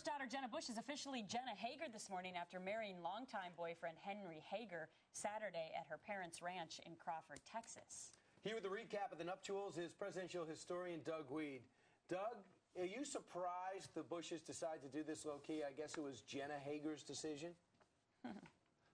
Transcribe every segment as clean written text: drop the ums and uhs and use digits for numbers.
daughter, Jenna Bush, is officially Jenna Hager this morning after marrying longtime boyfriend Henry Hager Saturday at her parents' ranch in Crawford, Texas. Here with the recap of the nuptials is presidential historian Doug Wead. Doug, are you surprised the Bushes decided to do this low-key? I guess it was Jenna Hager's decision?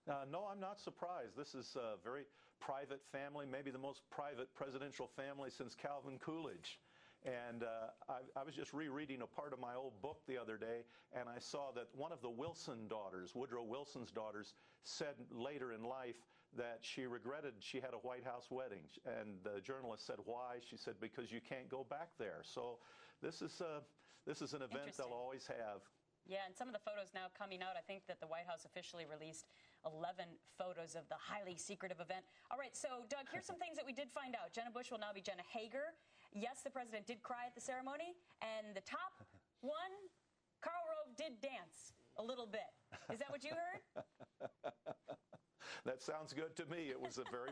No, I'm not surprised. This is a very private family, maybe the most private presidential family since Calvin Coolidge. And I was just rereading a part of my old book the other day, and I saw that one of the Wilson daughters, Woodrow Wilson's daughters, said later in life that she regretted she had a White House wedding. And the journalist said, why? She said, because you can't go back there. So this is an event they'll always have. Yeah, and some of the photos now coming out, I think that the White House officially released 11 photos of the highly secretive event. All right, so, Doug, here's some things that we did find out. Jenna Bush will now be Jenna Hager. Yes, the president did cry at the ceremony. And the top one, Karl Rove did dance a little bit. Is that what you heard? That sounds good to me. It was a very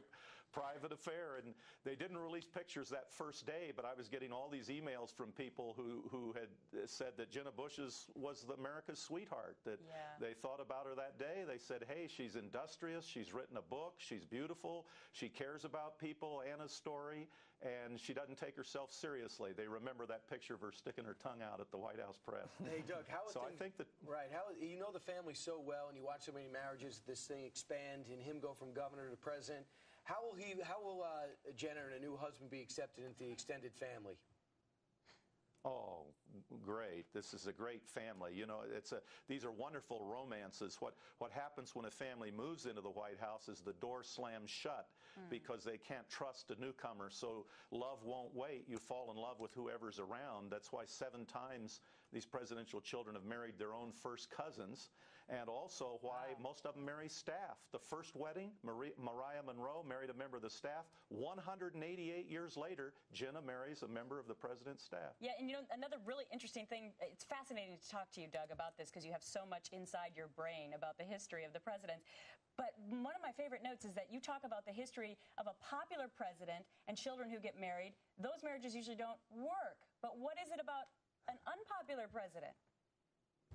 private affair, and they didn't release pictures that first day, but I was getting all these emails from people who had said that Jenna Bush was America's sweetheart, that they thought about her that day. They said, hey, she's industrious, she's written a book, she's beautiful, she cares about people, Anna's story, and she doesn't take herself seriously. They remember that picture of her sticking her tongue out at the White House press. Hey, Doug, how so I think that... Right, how, you know the family so well, and you watch so many marriages, this thing expand, and him go from governor to president. How will Jenna and a new husband be accepted into the extended family? Oh, great. This is a great family. You know, these are wonderful romances. What happens when a family moves into the White House is the door slams shut because they can't trust a newcomer. So love won't wait. You fall in love with whoever's around. That's why 7 times these presidential children have married their own first cousins, and also why most of them marry staff. The first wedding, Mariah Monroe married a member of the staff. 188 years later, Jenna marries a member of the president's staff. Yeah, and you know, another really interesting thing, it's fascinating to talk to you, Doug, about this because you have so much inside your brain about the history of the presidents. But one of my favorite notes is that you talk about the history of a popular president and children who get married. Those marriages usually don't work. But what is it about an unpopular president?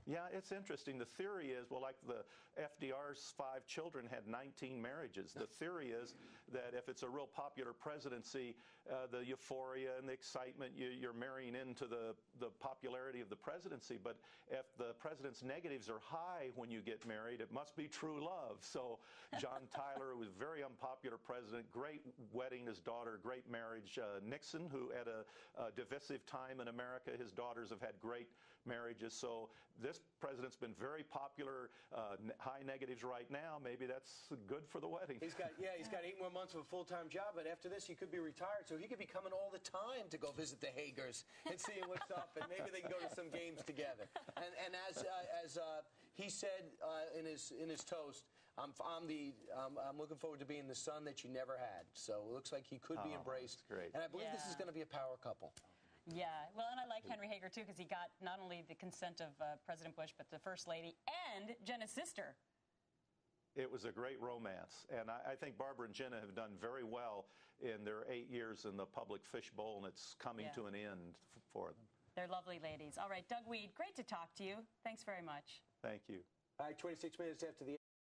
Yeah, it's interesting. The theory is, well, like the FDR's 5 children had 19 marriages. The theory is that if it's a real popular presidency, the euphoria and the excitement, you're marrying into the popularity of the presidency. But if the president's negatives are high when you get married, it must be true love. So John Tyler, who was a very unpopular president, great wedding, his daughter, great marriage. Nixon, who at a divisive time in America, his daughters have had great marriages. So this president's been very popular, high negatives right now. Maybe that's good for the wedding. He's got 8 more months of a full-time job, but after this he could be retired, so he could be coming all the time to go visit the Hagers and seeing what's up, and maybe they can go to some games together. And as he said in his toast, I'm looking forward to being the son that you never had. So it looks like he could be embraced. Great. And I believe this is going to be a power couple. Yeah, well, and I like Henry Hager, too, because he got not only the consent of President Bush, but the First Lady and Jenna's sister. It was a great romance, and I think Barbara and Jenna have done very well in their 8 years in the public fishbowl, and it's coming to an end for them. They're lovely ladies. All right, Doug Wead, great to talk to you. Thanks very much. Thank you. All right, 26 minutes after the